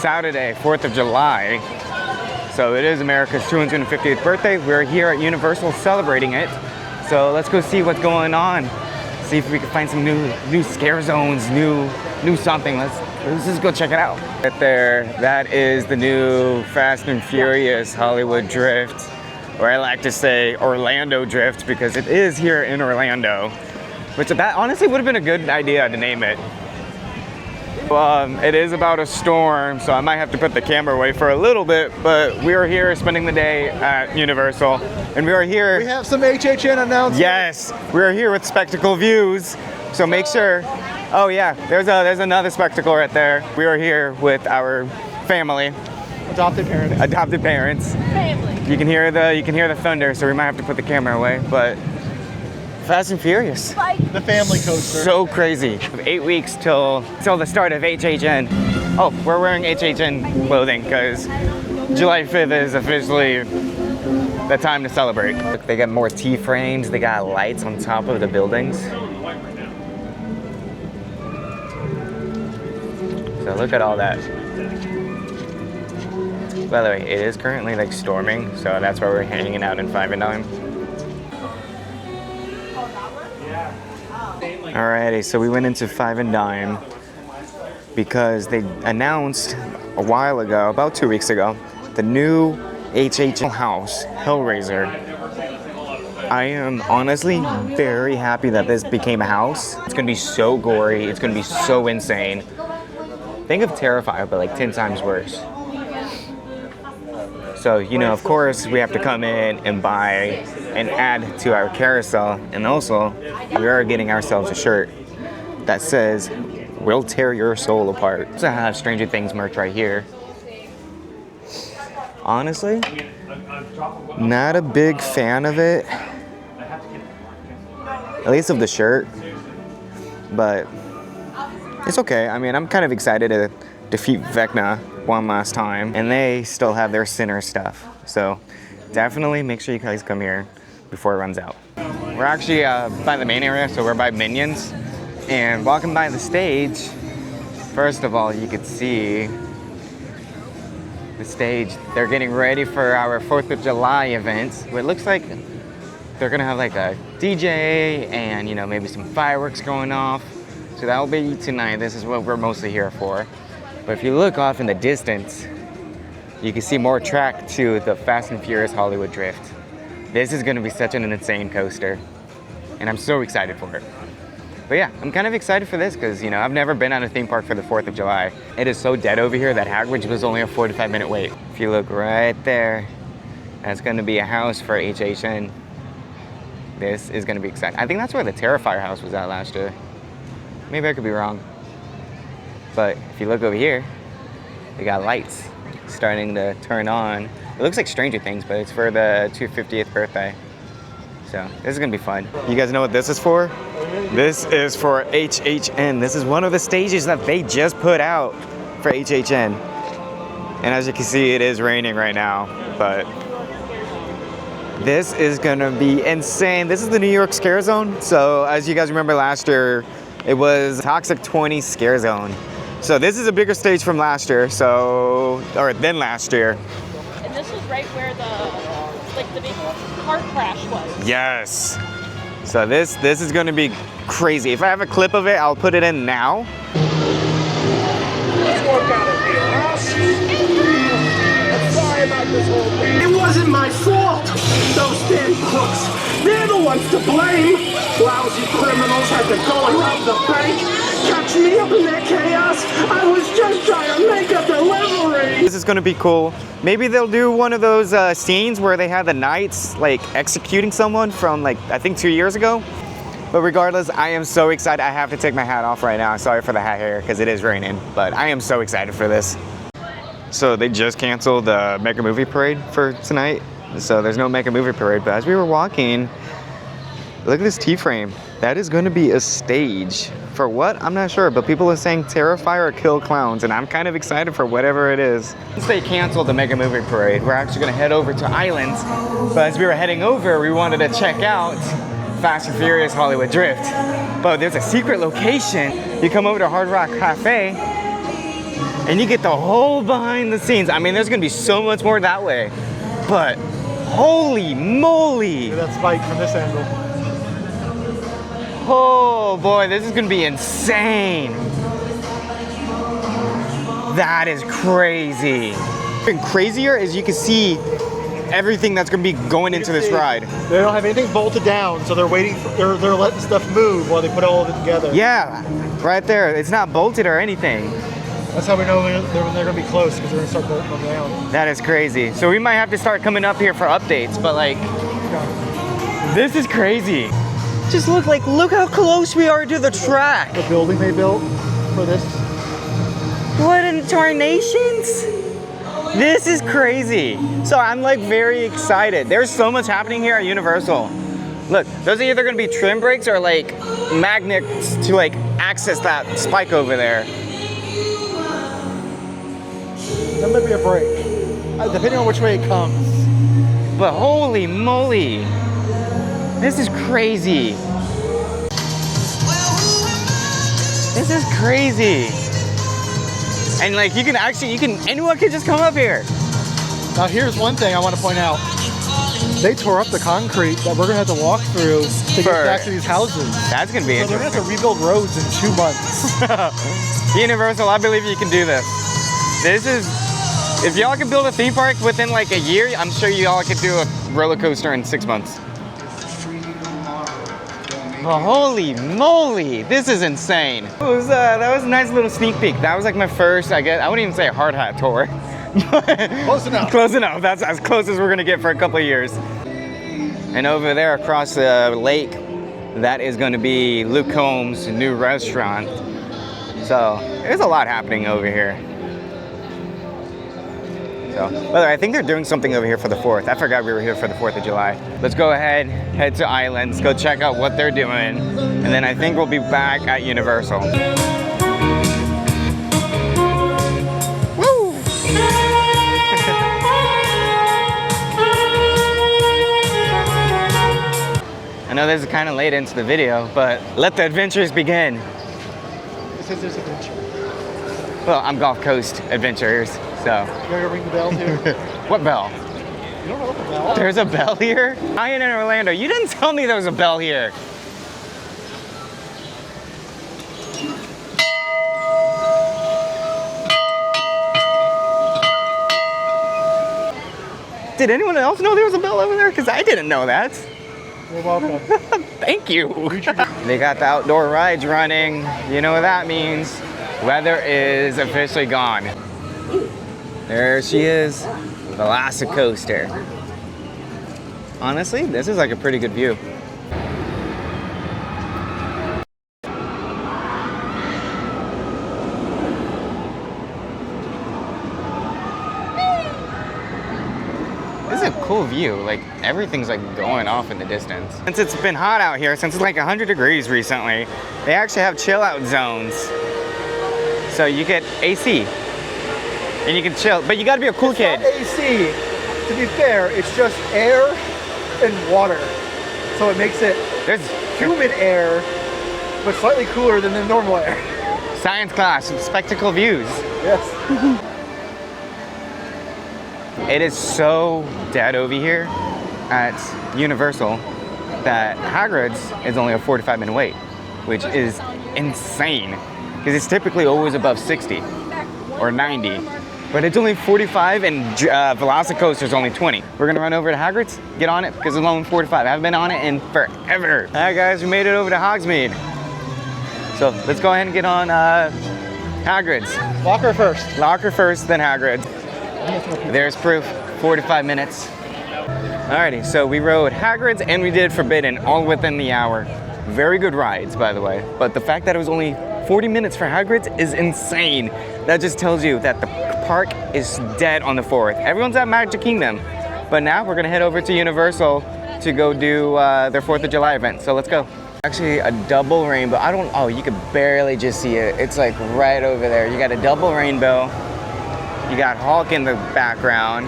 Saturday, 4th of July. So it is America's 250th birthday. We're here at Universal celebrating it. So let's go see what's going on. See if we can find some new scare zones, new something. Let's just go check it out. Right there, that is the new Fast and Furious Hollywood Drift, or I like to say Orlando Drift, because it is here in Orlando. Which that honestly would have been a good idea to name it. It is about a storm, so I might have to put the camera away for a little bit, but we are here spending the day at Universal, and we are here. We have some HHN announcements. Yes, we are here with Spectacle Views, so make sure. Oh yeah, there's another spectacle right there. We are here with our family. Adopted parents. Adopted parents. Family. You can hear the thunder, so we might have to put the camera away, but Fast and Furious. The family coaster. So crazy. 8 weeks till the start of HHN. Oh, we're wearing HHN clothing because July 5th is officially the time to celebrate. Look, they got more T-frames. They got lights on top of the buildings. So look at all that. By the way, it is currently like storming, so that's why we're hanging out in 5 and Dime. Alrighty, so we went into 5 and Dime because they announced a while ago, about 2 weeks ago, the new HHN house, Hellraiser. I am honestly very happy that this became a house. It's gonna be so gory, it's gonna be so insane. Think of Terrifier, but like 10 times worse. So, you know, of course, we have to come in and buy and add to our carousel. And also, we are getting ourselves a shirt that says, "We'll tear your soul apart." So I have Stranger Things merch right here. Honestly, not a big fan of it. At least of the shirt. But it's okay. I mean, I'm kind of excited to defeat Vecna one last time, and they still have their Sinner stuff. So definitely make sure you guys come here before it runs out. We're actually by the main area, so we're by Minions. And walking by the stage, first of all, you could see the stage. They're getting ready for our 4th of July event. It looks like they're gonna have like a DJ and, you know, maybe some fireworks going off. So that will be tonight. This is what we're mostly here for. But if you look off in the distance, you can see more track to the Fast and Furious Hollywood Drift. This is gonna be such an insane coaster, and I'm so excited for it. But yeah, I'm kind of excited for this because, you know, I've never been at a theme park for the 4th of July. It is so dead over here that Hagridge was only a 45-minute wait. If you look right there, that's gonna be a house for HHN. This is gonna be exciting. I think that's where the Terrifier house was at last year. Maybe I could be wrong. But if you look over here, they got lights starting to turn on. It looks like Stranger Things, but it's for the 250th birthday. So this is gonna be fun. You guys know what this is for? This is for HHN. This is one of the stages that they just put out for HHN. And as you can see, it is raining right now, but this is gonna be insane. This is the New York Scare Zone. So as you guys remember last year, it was Toxic 20 Scare Zone. So this is a bigger stage from last year, than last year. And this was right where the big car crash was. Yes. So this is gonna be crazy. If I have a clip of it, I'll put it in now. Let's work out of here, huh? I'm sorry about this whole thing. It wasn't my fault. Those damn crooks. They're the ones to blame. Lousy criminals had to go and rob the bank. Catch me up in that chaos. I was just trying to make a delivery. This is gonna be cool. Maybe they'll do one of those scenes where they had the knights like executing someone from like, I think 2 years ago. But regardless, I am so excited. I have to take my hat off right now. Sorry for the hat hair because it is raining, but I am so excited for this. So they just canceled the Mega Movie Parade for tonight. So there's no Mega Movie Parade, but as we were walking, look at this T-frame. That is going to be a stage. For what? I'm not sure, but people are saying Terrifier or Kill Clowns, and I'm kind of excited for whatever it is. Since they canceled the Mega Movie Parade, we're actually going to head over to Islands. But as we were heading over, we wanted to check out Fast and Furious Hollywood Drift. But there's a secret location. You come over to Hard Rock Cafe, And you get the whole behind the scenes. I mean, there's gonna be so much more that way. But holy moly. Look at that spike from this angle. Oh boy, this is gonna be insane. That is crazy. Even crazier is you can see everything that's gonna be going into this ride. They don't have anything bolted down, so they're waiting for, they're letting stuff move while they put all of it together. Yeah, right there. It's not bolted or anything. That's how we know when they're gonna be close, because they're gonna start bolting them down. That is crazy. So we might have to start coming up here for updates, but like, this is crazy. Just look how close we are to the track. The building they built for this. What in tarnations? This is crazy. So I'm like very excited. There's so much happening here at Universal. Look, those are either gonna be trim brakes or like magnets to like access that spike over there. That might be a brake, depending on which way it comes. But holy moly, this is crazy. This is crazy. And like anyone can just come up here. Now here's one thing I want to point out. They tore up the concrete that we're gonna have to walk through to get back to these houses. That's gonna be So they're interesting. gonna have to rebuild roads in 2 months. Universal, I believe you can do this. If y'all can build a theme park within like a year, I'm sure y'all could do a roller coaster in 6 months. Oh, holy moly, this is insane. That was a nice little sneak peek. That was like my first, I wouldn't even say a hard hat tour. Close enough. Close enough, that's as close as we're gonna get for a couple of years. And over there across the lake, that is gonna be Luke Combs' new restaurant. So, there's a lot happening over here. So, by the way, I think they're doing something over here for the 4th. I forgot we were here for the 4th of July. Let's go ahead, head to Islands, go check out what they're doing, and then I think we'll be back at Universal. Woo! I know this is kind of late into the video, but let the adventures begin. It says there's adventure. Well, I'm Gulf Coast Adventurers, so. You gotta ring the bell too? What bell? You don't know what the bell is? There's a bell here? Ryan in Orlando, you didn't tell me there was a bell here. Did anyone else know there was a bell over there? Because I didn't know that. You're welcome. Thank you. They got the outdoor rides running. You know what that means. Weather is officially gone. There she is, Velocicoaster. Honestly, this is like a pretty good view. This is a cool view. Like everything's like going off in the distance. Since it's been hot out here, since it's like 100 degrees recently, they actually have chill out zones. So you get AC and you can chill, but you gotta be a cool kid. AC, to be fair, it's just air and water. So it makes it There's humid air, but slightly cooler than the normal air. science class, spectacle views. Yes. It is so dead over here at Universal that Hagrid's is only a 45-minute wait, which is insane. Because it's typically always above 60 or 90. But it's only 45 and Velocicoaster's only 20. We're gonna run over to Hagrid's, get on it, because it's only 45. I haven't been on it in forever. All right guys, we made it over to Hogsmeade. So let's go ahead and get on Hagrid's. Locker first. Locker first, then Hagrid's. There's proof, 45 minutes. Alrighty, so we rode Hagrid's and we did Forbidden all within the hour. Very good rides, by the way. But the fact that it was only 40 minutes for Hagrid's is insane. That just tells you that the park is dead on the 4th. Everyone's at Magic Kingdom. But now we're gonna head over to Universal to go do their 4th of July event. So let's go. Actually a double rainbow. Oh, you could barely just see it. It's like right over there. You got a double rainbow. You got Hulk in the background.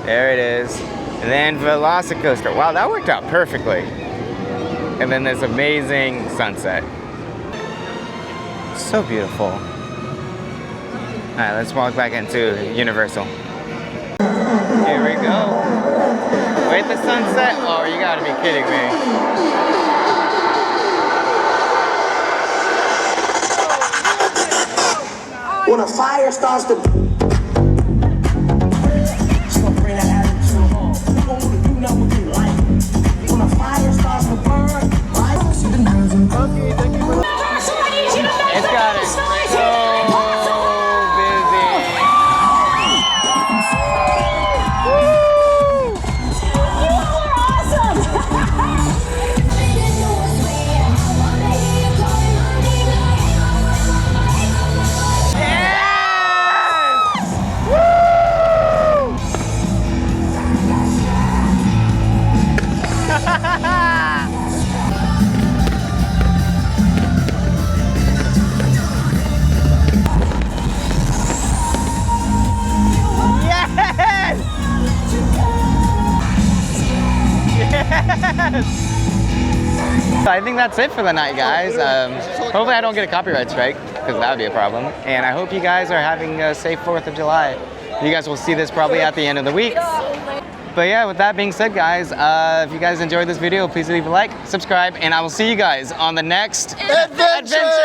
There it is. And then Velocicoaster. Wow, that worked out perfectly. And then this amazing sunset. So beautiful. All right, let's walk back into Universal. Here we go. Wait, the sunset? Oh, you gotta be kidding me. When a fire starts to bring that attitude home. You know what you know what you like. When a fire starts to burn, right? It's got it so busy. Woo! You all are awesome! So I think that's it for the night, guys. Hopefully I don't get a copyright strike, because that would be a problem. And I hope you guys are having a safe 4th of July. You guys will see this probably at the end of the week. But yeah, with that being said, guys, if you guys enjoyed this video, please leave a like, subscribe, and I will see you guys on the next adventure!